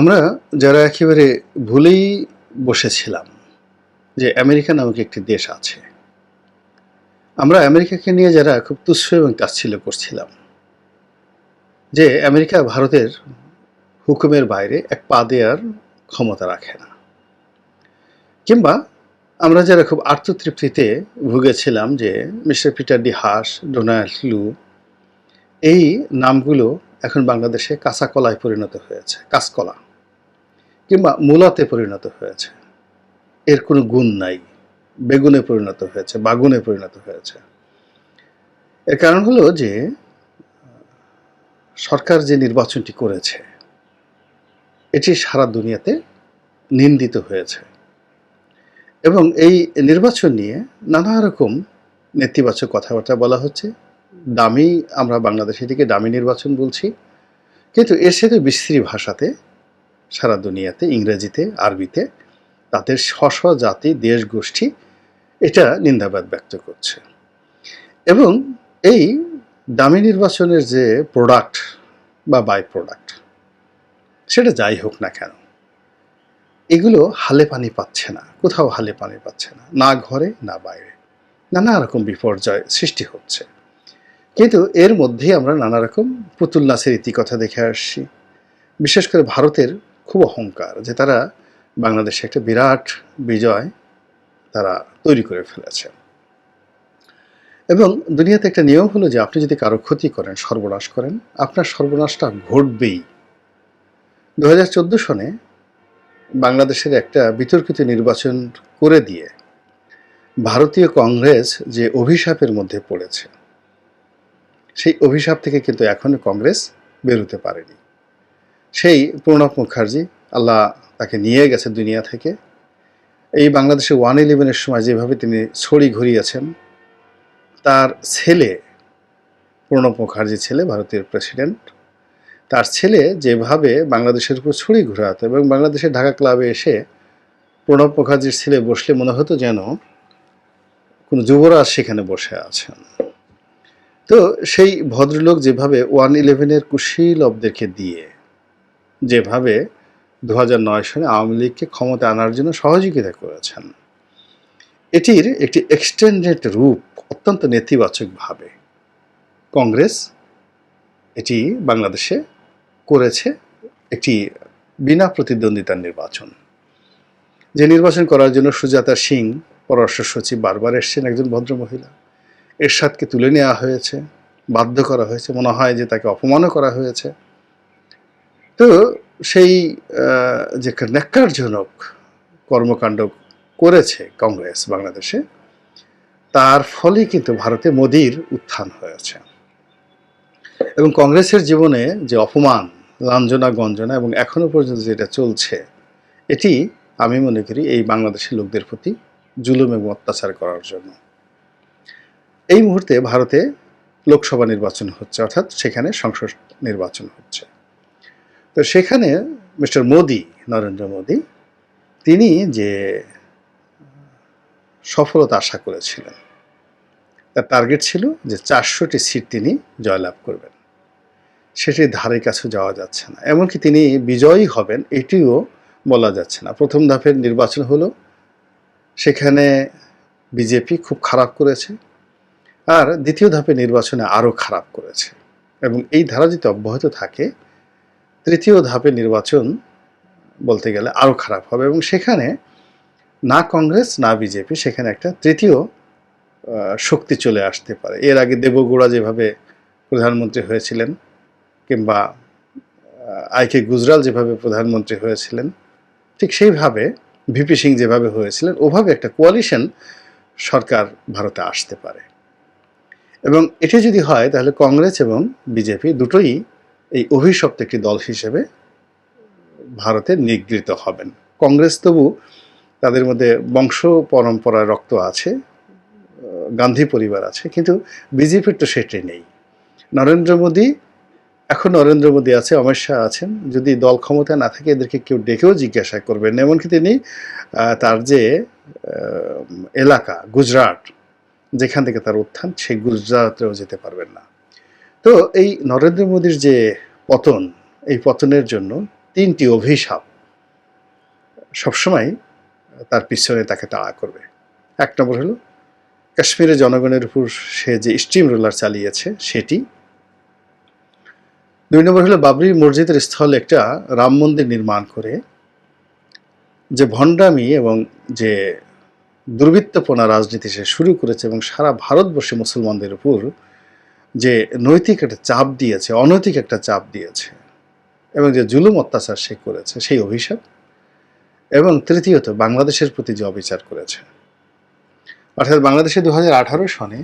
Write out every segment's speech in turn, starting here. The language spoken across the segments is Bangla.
আমরা যারা একেবারে ভুলেই বসেছিলাম যে আমেরিকা নামক একটি দেশ আছে। আমরা আমেরিকাকে নিয়ে যারা খুব তুচ্ছ এবং তাচ্ছিল্য করছিলাম যে আমেরিকা ভারতের হুকুমের বাইরে এক পা দেওয়ার ক্ষমতা রাখে না। কিংবা আমরা যারা খুব আত্মতৃপ্তিতে ভুগেছিলাম যে mister Peter D Haas, Donald লু এই নামগুলো এখন বাংলাদেশে কাঁচা কলায় পরিণত হয়েছে, কাঁচকলা কিংবা মূলাতে পরিণত হয়েছে। এর কোনো গুণ নাই, বেগুনে পরিণত হয়েছে, বাগুনে পরিণত হয়েছে। এর কারণ হলো যে সরকার যে নির্বাচনটি করেছে এটি সারা দুনিয়াতে নিন্দিত হয়েছে এবং এই নির্বাচন নিয়ে নানা রকম নেতিবাচক কথাবার্তা বলা হচ্ছে। দামি, আমরা বাংলাদেশে এটিকে দামি নির্বাচন বলছি, কিন্তু এর সাথে বিস্তৃত ভাষাতে সারা দুনিয়াতে, ইংরেজিতে, আরবিতে তাদের স্ব জাতি, দেশ, গোষ্ঠী এটা নিন্দাবাদ ব্যক্ত করছে। এবং এই দামি নির্বাচনের যে প্রোডাক্ট বা বাই প্রোডাক্ট, সেটা যাই হোক না কেন, এগুলো হালে পানি পাচ্ছে না, কোথাও হালে পানি পাচ্ছে না, না ঘরে না বাইরে। নানা রকম বিপর্যয় সৃষ্টি হচ্ছে, কিন্তু এর মধ্যেই আমরা নানা রকম পুতুল নাচের ইতিকথা দেখে আসছি। বিশেষ করে ভারতের খুব অহংকার যে তারা বাংলাদেশে একটা বিরাট বিজয় তারা তৈরি করে ফেলেছে। এবং দুনিয়াতে একটা নিয়ম হলো যে আপনি যদি কারো ক্ষতি করেন, সর্বনাশ করেন, আপনার সর্বনাশটা ঘটবেই। 2014 সনে বাংলাদেশের একটা বিতর্কিত নির্বাচন করে দিয়ে ভারতীয় কংগ্রেস যে অভিশাপের মধ্যে পড়েছে, সেই অভিশাপ থেকে কিন্তু এখনো কংগ্রেস বেরোতে পারেনি। সেই প্রণব মুখার্জি, আল্লাহ তাকে নিয়ে গেছে দুনিয়া থেকে। এই বাংলাদেশে 111-এর সময় যেভাবে তিনি ছড়ি ঘুরিয়েছেন, তার ছেলে, প্রণব মুখার্জি ছেলে, ভারতের প্রেসিডেন্ট, তার ছেলে যেভাবে বাংলাদেশের উপর ছড়ি ঘোরাতো এবং বাংলাদেশের ঢাকা ক্লাবে এসে প্রণব মুখার্জির ছেলে বসলে মনে হতো যেন কোনো যুবরাজ সেখানে বসে আছেন। তো সেই ভদ্রলোক যেভাবে 111-এর কুশীলবদেরকে দিয়ে যেভাবে 2009 সনে আওয়ামী লীগকে ক্ষমতা আনার জন্য সহযোগিতা করেছেন, এটির একটি এক্সটেন্ডেড রূপ অত্যন্ত নেতিবাচকভাবে কংগ্রেস এটি বাংলাদেশে করেছে। একটি বিনা প্রতিদ্বন্দ্বিতার নির্বাচন, যে নির্বাচন করার জন্য সুজাতা সিং পররাষ্ট্র সচিব বারবার এসছেন, একজন ভদ্রমহিলা, এরশাদকে তুলে নেওয়া হয়েছে, বাধ্য করা হয়েছে, মনে হয় যে তাকে অপমানও করা হয়েছে। তো সেই যে ন্যাক্কারজনক কর্মকাণ্ড করেছে কংগ্রেস বাংলাদেশে, তার ফলে কিন্তু ভারতে মোদির উত্থান হয়েছে এবং কংগ্রেসের জীবনে যে অপমান, লাঞ্ছনা, গঞ্জনা এবং এখনো পর্যন্ত যেটা চলছে, এটি আমি মনে করি এই বাংলাদেশের লোকদের প্রতি জুলুম এবং অত্যাচার করার জন্য। এই মুহূর্তে ভারতে লোকসভা নির্বাচন হচ্ছে, অর্থাৎ সেখানে সংসদ নির্বাচন হচ্ছে। তো সেখানে মিস্টার মোদি, নরেন্দ্র মোদি, তিনি যে সফলতা আশা করেছিলেন, তার টার্গেট ছিল যে 400টি সিট তিনি জয়লাভ করবেন, সেটির ধারে কাছে যাওয়া যাচ্ছে না। এমনকি তিনি বিজয়ী হবেন এটিও বলা যাচ্ছে না। প্রথম ধাপের নির্বাচন হলো, সেখানে বিজেপি খুব খারাপ করেছে, আর দ্বিতীয় ধাপের নির্বাচনে আরও খারাপ করেছে। এবং এই ধারা যদি অব্যাহত থাকে, তৃতীয় ধাপের নির্বাচন বলতে গেলে আরও খারাপ হবে এবং সেখানে না কংগ্রেস না বিজেপি, সেখানে একটা তৃতীয় শক্তি চলে আসতে পারে। এর আগে দেবগৌড়া যেভাবে প্রধানমন্ত্রী হয়েছিলেন, কিংবা আইকে গুজরাল যেভাবে প্রধানমন্ত্রী হয়েছিলেন, ঠিক সেইভাবে ভিপি সিং যেভাবে হয়েছিলেন, ওভাবে একটা কোয়ালিশন সরকার ভারতে আসতে পারে। এবং এটি যদি হয় তাহলে কংগ্রেস এবং বিজেপি দুটোই এই অভিশপ্ত একটি দল হিসেবে ভারতে নিগৃহীত হবেন। কংগ্রেস তবু তাদের মধ্যে বংশ পরম্পরার রক্ত আছে, গান্ধী পরিবার আছে, কিন্তু বিজেপির তো সেটাই নেই। নরেন্দ্র মোদী, এখন নরেন্দ্র মোদী আছে, অমিত শাহ আছেন, যদি দল ক্ষমতা না থাকে এদেরকে কেউ ডেকেও জিজ্ঞাসা করবেন। এমনকি তিনি তার যে এলাকা গুজরাট, যেখান থেকে তার উত্থান, সেই গুজরাটেও যেতে পারবেন না। তো এই নরেন্দ্র মোদীর যে পতন, এই পতনের জন্য 3টি অভিশাপ সবসময় তার পিছনে তাকে তাড়া করবে। 1 নম্বর হলো কাশ্মীরের জনগণের উপর সে যে স্টিম রোলার চালিয়েছে সেটি। 2 নম্বর হলো বাবরি মসজিদের স্থলে একটা রাম মন্দির নির্মাণ করে যে ভণ্ডামি এবং যে দুর্বৃত্তপনা রাজনীতি সে শুরু করেছে এবং সারা ভারতবর্ষে মুসলমানদের উপর যে নৈতিক একটা চাপ দিয়েছে, অনৈতিক একটা চাপ দিয়েছে এবং যে জুলুম অত্যাচার সে করেছে সেই অভিশাপ। এবং তৃতীয়ত বাংলাদেশের প্রতি যে অবিচার করেছে, অর্থাৎ বাংলাদেশে 2018 সনে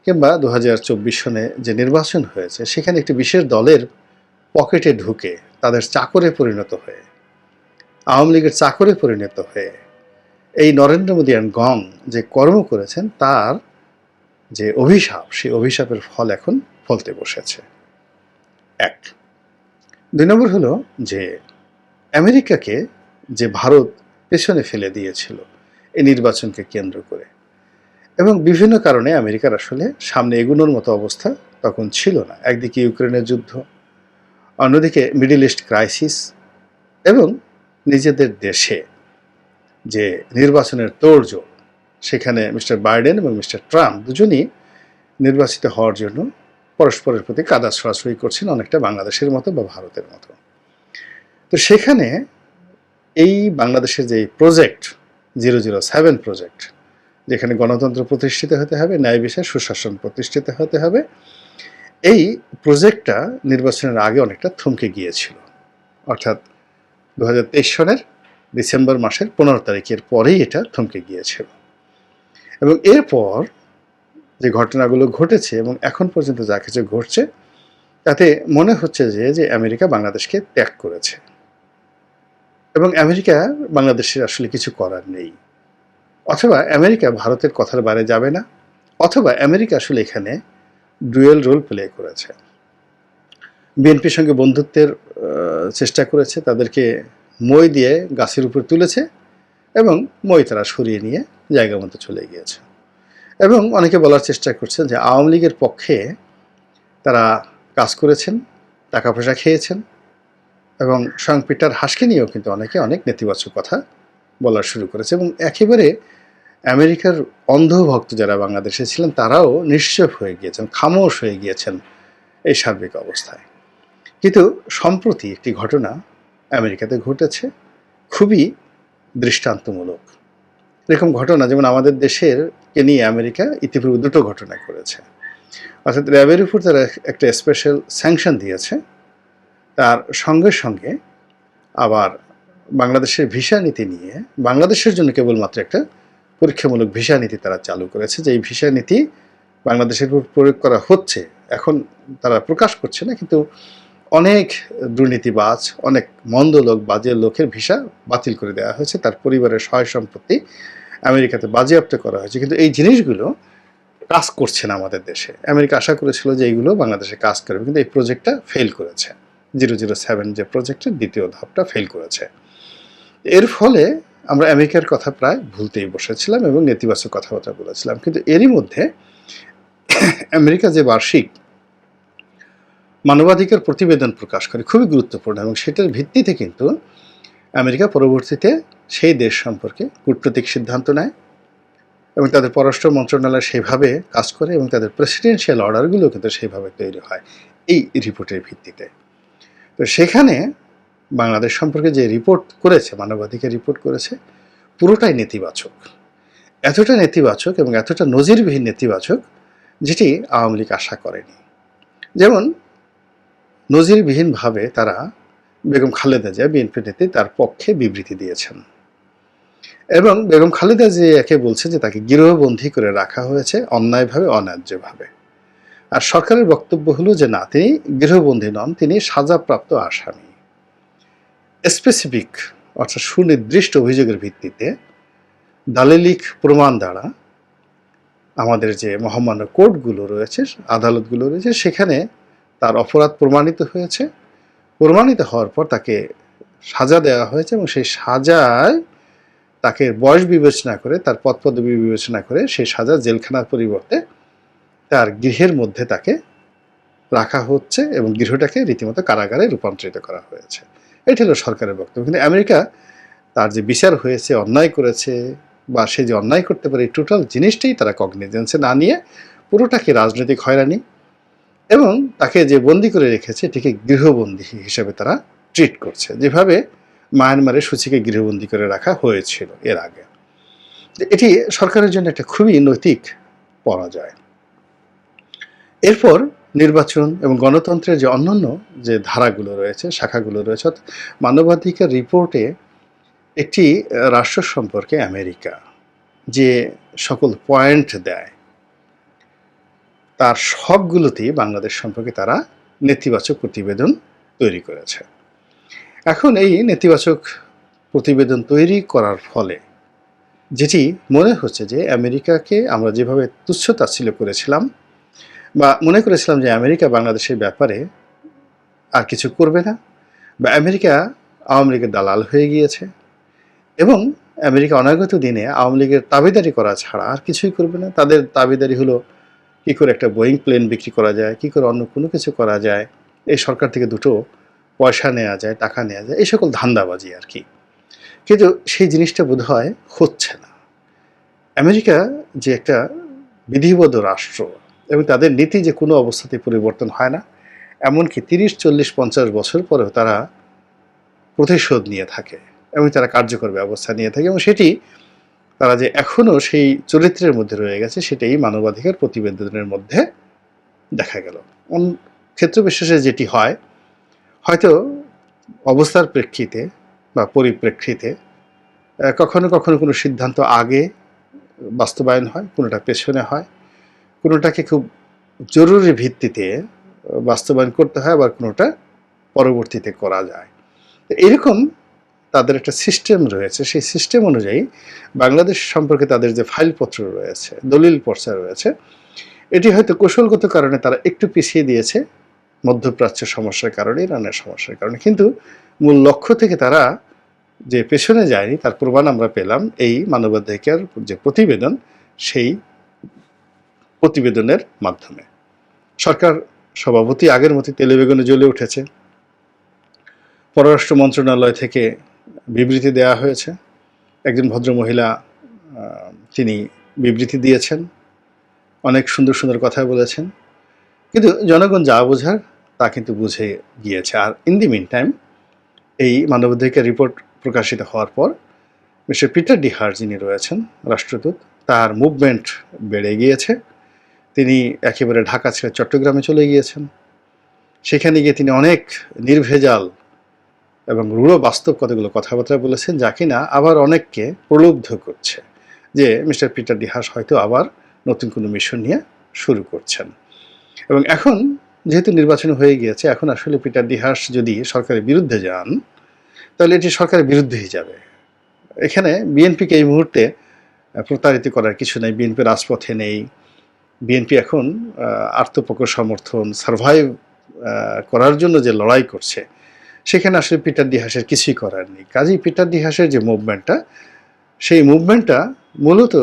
কিংবা 2024 সনে যে নির্বাচন হয়েছে সেখানে একটি বিশেষ দলের পকেটে ঢুকে তাদের চাকরে পরিণত হয়ে, আওয়ামী লীগের চাকরে পরিণত হয়ে এই নরেন্দ্র মোদী অ্যান্ড গং যে কর্ম করেছেন তার যে অভিশাপ, সেই অভিশাপের ফল এখন ফলতে বসেছে। 1। 2 নম্বর হলো যে আমেরিকাকে যে ভারত পেছনে ফেলে দিয়েছিল এই নির্বাচনকে কেন্দ্র করে, এবং বিভিন্ন কারণে আমেরিকার আসলে সামনে এগোনোর মতো অবস্থা তখন ছিল না। একদিকে ইউক্রেনের যুদ্ধ, অন্যদিকে মিডল ইস্ট ক্রাইসিস, এবং নিজেদের দেশে যে নির্বাচনের তোড়জোড়, সেখানে মিস্টার বাইডেন এবং মিস্টার ট্রাম্প দুজনই নির্বাচিত হওয়ার জন্য পরস্পরের প্রতি কাদা ছড়াছড়ি করছেন, অনেকটা বাংলাদেশের মতো বা ভারতের মতো। তো সেখানে এই বাংলাদেশের যে প্রজেক্ট 007 প্রজেক্ট, যেখানে গণতন্ত্র প্রতিষ্ঠিত হতে হবে, ন্যায় বিচার সুশাসন প্রতিষ্ঠিত হতে হবে, এই প্রজেক্টটা নির্বাচনের আগে অনেকটা থমকে গিয়েছিল। অর্থাৎ 2023 সনের ডিসেম্বর মাসের 15 তারিখের পরেই এটা থমকে গিয়েছিল। এবং এরপর যে ঘটনাগুলো ঘটেছে এবং এখন পর্যন্ত যা কিছু ঘটছে তাতে মনে হচ্ছে যে আমেরিকা বাংলাদেশকে ত্যাগ করেছে এবং আমেরিকা বাংলাদেশের আসলে কিছু করার নেই, অথবা আমেরিকা ভারতের কথার বাইরে যাবে না, অথবা আমেরিকা আসলে এখানে ডুয়েল রোল প্লে করেছে। বিএনপির সঙ্গে বন্ধুত্বের চেষ্টা করেছে, তাদেরকে মই দিয়ে গাছের উপর তুলেছে এবং মই তারা সরিয়ে নিয়ে জায়গা মতো চলে গিয়েছে। এবং অনেকে বলার চেষ্টা করছেন যে আওয়ামী লীগের পক্ষে তারা কাজ করেছেন, টাকা পয়সা খেয়েছেন, এবং স্বয়ং পিটার হাসকে নিয়েও কিন্তু অনেকে অনেক নেতিবাচক কথা বলা শুরু করেছে। এবং একেবারে আমেরিকার অন্ধভক্ত যারা বাংলাদেশে ছিলেন তারাও নিশ্চুপ হয়ে গিয়েছেন, খামোশ হয়ে গিয়েছেন এই সার্বিক অবস্থায়। কিন্তু সম্প্রতি একটি ঘটনা আমেরিকাতে ঘটেছে, খুবই দৃষ্টান্তমূলক। এরকম ঘটনা যেমন আমাদের দেশের কে নিয়ে আমেরিকা ইতিপূর্বে 2টো ঘটনা করেছে। অর্থাৎ র্যাবের উপর তারা একটা স্পেশাল স্যাংশন দিয়েছে, তার সঙ্গে সঙ্গে আবার বাংলাদেশের ভিসা নীতি নিয়ে বাংলাদেশের জন্য কেবলমাত্র একটা পরীক্ষামূলক ভিসা নীতি তারা চালু করেছে, যে এই ভিসা নীতি বাংলাদেশের উপর প্রয়োগ করা হচ্ছে। এখন তারা প্রকাশ করছে না, কিন্তু অনেক দুর্নীতিবাজ, অনেক মন্দ লোক, বাজে লোকের ভিসা বাতিল করে দেওয়া হয়েছে, তার পরিবারের সয় সম্পত্তি আমেরিকাতে বাজেয়াপ্ত করা হয়েছে। কিন্তু এই জিনিসগুলো কাজ করছে না আমাদের দেশে। আমেরিকা আশা করেছিল যে এইগুলো বাংলাদেশে কাজ করবে, কিন্তু এই প্রজেক্টটা ফেল করেছে। 007 যে প্রজেক্টের দ্বিতীয় ধাপটা ফেল করেছে। এর ফলে আমরা আমেরিকার কথা প্রায় ভুলতেই বসেছিলাম এবং নেতিবাচক কথাবার্তা বলেছিলাম। কিন্তু এরই মধ্যে আমেরিকা যে বার্ষিক মানবাধিকার প্রতিবেদন প্রকাশ করে, খুবই গুরুত্বপূর্ণ, এবং সেটার ভিত্তিতে কিন্তু আমেরিকা পরবর্তীতে সেই দেশ সম্পর্কে কূটনৈতিক সিদ্ধান্ত নেয় এবং তাদের পররাষ্ট্র মন্ত্রণালয় সেইভাবে কাজ করে এবং তাদের প্রেসিডেন্সিয়াল অর্ডারগুলো কিন্তু সেইভাবে তৈরি হয় এই রিপোর্টের ভিত্তিতে। তো সেখানে বাংলাদেশ সম্পর্কে যে রিপোর্ট করেছে, মানবাধিকার রিপোর্ট করেছে, পুরোটাই নেতিবাচক। এতটা নেতিবাচক এবং এতটা নজিরবিহীন নেতিবাচক যেটি আওয়ামী লীগ আশা করেনি। যেমন নজিরবিহীনভাবে তারা বেগম খালেদা জিয়া, বিএনপি নেত্রী, তার পক্ষে বিবৃতি দিয়েছেন এবং বেগম খালেদা জিয়াকে বলছে যে তাকে গৃহবন্দী করে রাখা হয়েছে অন্যায়ভাবে, অন্যায্যভাবে। আর সরকারের বক্তব্য হলো যে না, তিনি গৃহবন্দী নন, তিনি সাজাপ্রাপ্ত আসামি। স্পেসিফিক অর্থাৎ সুনির্দিষ্ট অভিযোগের ভিত্তিতে দালিলিক প্রমাণ দ্বারা আমাদের যে মহামান্য কোর্টগুলো রয়েছে, আদালতগুলো রয়েছে, সেখানে তার অপরাধ প্রমাণিত হয়েছে। প্রমাণিত হওয়ার পর তাকে সাজা দেওয়া হয়েছে এবং সেই সাজায় তাকে বয়স বিবেচনা করে, তার পদপদবি বিবেচনা করে সেই সাজা জেলখানার পরিবর্তে তার গৃহের মধ্যে তাকে রাখা হচ্ছে এবং গৃহটাকে রীতিমতো কারাগারে রূপান্তরিত করা হয়েছে। এটা হলো সরকারের বক্তব্য। কিন্তু আমেরিকা তার যে বিচার হয়েছে, অন্যায় করেছে বা সে যে অন্যায় করতে পারে এই টোটাল জিনিসটাই তারা কগনিজেন্সে না নিয়ে পুরোটাকে রাজনৈতিক হয়রানি এবং তাকে যে বন্দি করে রেখেছে এটিকে গৃহবন্দী হিসেবে তারা ট্রিট করছে, যেভাবে মায়ানমারে সূচিকে গৃহবন্দী করে রাখা হয়েছিল এর আগে। এটি সরকারের জন্য একটা খুবই নৈতিক পরাজয়। এরপর নির্বাচন এবং গণতন্ত্রের যে অন্যান্য যে ধারাগুলো রয়েছে, শাখাগুলো রয়েছে, মানবাধিকার রিপোর্টে একটি রাষ্ট্র সম্পর্কে আমেরিকা যে সকল পয়েন্ট দেয় তার সবগুলোতেই বাংলাদেশ সম্পর্কে তারা নেতিবাচক প্রতিবেদন তৈরি করেছে। এখন এই নেতিবাচক প্রতিবেদন তৈরি করার ফলে যেটি মনে হচ্ছে যে আমেরিকাকে আমরা যেভাবে তুচ্ছ-তাচ্ছিল্য করেছিলাম বা মনে করেছিলাম যে আমেরিকা বাংলাদেশের ব্যাপারে আর কিছু করবে না, বা আমেরিকা আওয়ামী লীগের দালাল হয়ে গিয়েছে এবং আমেরিকা অনাগত দিনে আওয়ামী লীগের দাবিদারি করা ছাড়া আর কিছুই করবে না। তাদের দাবিদারি হলো কী করে একটা বোয়িং প্লেন বিক্রি করা যায়, কী করে অন্য কোনো কিছু করা যায়, এই সরকার থেকে দুটো পয়সা নেওয়া যায়, টাকা নেওয়া যায়, এই সকল ধান্দাবাজি আর কি। কিন্তু সেই জিনিসটা বোধহয় হচ্ছে না। আমেরিকা যে একটা বিধিবদ্ধ রাষ্ট্র এবং তাদের নীতি যে কোনো অবস্থাতেই পরিবর্তন হয় না, এমনকি 30, 40, 50 বছর পরেও তারা প্রতিশোধ নিয়ে থাকে এবং তারা কার্যকর ব্যবস্থা নিয়ে থাকে এবং সেটি তারা যে এখনও সেই চরিত্রের মধ্যে রয়ে গেছে সেটাই মানবাধিকার প্রতিবেদনের মধ্যে দেখা গেল। ক্ষেত্র বিশেষে যেটি হয়, হয়তো অবস্থার প্রেক্ষিতে বা পরিপ্রেক্ষিতে কখনো কখনো কোনো সিদ্ধান্ত আগে বাস্তবায়ন হয়, কোনোটা পেছনে হয়, কোনোটাকে খুব জরুরি ভিত্তিতে বাস্তবায়ন করতে হয়, আবার কোনোটা পরবর্তীতে করা যায়। এরকম তাদের একটা সিস্টেম রয়েছে। সেই সিস্টেম অনুযায়ী বাংলাদেশ সম্পর্কে তাদের যে ফাইলপত্র রয়েছে, দলিল পর্চা রয়েছে, এটি হয়তো কৌশলগত কারণে তারা একটু পিছিয়ে দিয়েছে মধ্যপ্রাচ্যের সমস্যার কারণে, ইরানের সমস্যার কারণে, কিন্তু মূল লক্ষ্য থেকে তারা যে পেছনে যায়নি তার প্রমাণ আমরা পেলাম এই মানবাধিকার যে প্রতিবেদন, সেই প্রতিবেদনের মাধ্যমে। সরকার স্বভাবতই আগের মতো তেলে বেগুনে জ্বলে উঠেছে। পররাষ্ট্র মন্ত্রণালয় থেকে বিবৃতি দেওয়া হয়েছে, একজন ভদ্রমহিলা তিনি বিবৃতি দিয়েছেন, অনেক সুন্দর সুন্দর কথা বলেছেন, কিন্তু জনগণ যা বোঝার তা কিন্তু বুঝে গিয়েছে। আর ইন দি মিন টাইম এই মানবাধিকার রিপোর্ট প্রকাশিত হওয়ার পর মিস্টার পিটার ডি হার যিনি রয়েছেন রাষ্ট্রদূত, তার মুভমেন্ট বেড়ে গিয়েছে। তিনি একেবারে ঢাকা ছেড়ে চট্টগ্রামে চলে গিয়েছেন। সেখানে গিয়ে তিনি অনেক নির্ভেজাল এবং রূঢ় বাস্তব কতগুলো কথাবার্তা বলেছেন, যা কিনা আবার অনেককে প্রলুব্ধ করছে যে মিস্টার পিটার ডি হাস হয়তো আবার নতুন কোনো মিশন নিয়ে শুরু করছেন। এবং এখন যেহেতু নির্বাচন হয়ে গিয়েছে, এখন আসলে পিটার ডি হাস যদি সরকারের বিরুদ্ধে যান তাহলে এটি সরকারের বিরুদ্ধেই যাবে। এখানে বিএনপিকে এই মুহূর্তে প্রতারিত করার কিছু নেই। বিএনপি রাজপথে নেই। বিএনপি এখন আত্মপক্ষ সমর্থন, সারভাইভ করার জন্য যে লড়াই করছে, সেখানে আসলে পিটার ডি হাসের কিছুই করার নেই। কাজেই পিটার ডি হাসের যে মুভমেন্টটা, সেই মুভমেন্টটা মূলত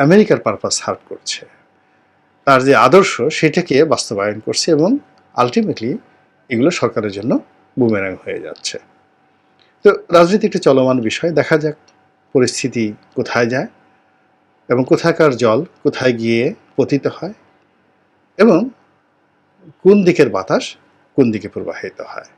আমেরিকার পারপাস সার্ভ করছে। তার যে আদর্শ সেটাকে বাস্তবায়ন করছে এবং আলটিমেটলি এগুলো সরকারের জন্য বুমেরাং হয়ে যাচ্ছে। তো রাজনীতি একটি চলমান বিষয়, দেখা যাক পরিস্থিতি কোথায় যায় এবং কোথাকার জল কোথায় গিয়ে পতিত হয় এবং কোন দিকের বাতাস কোন দিকে প্রবাহিত হয়।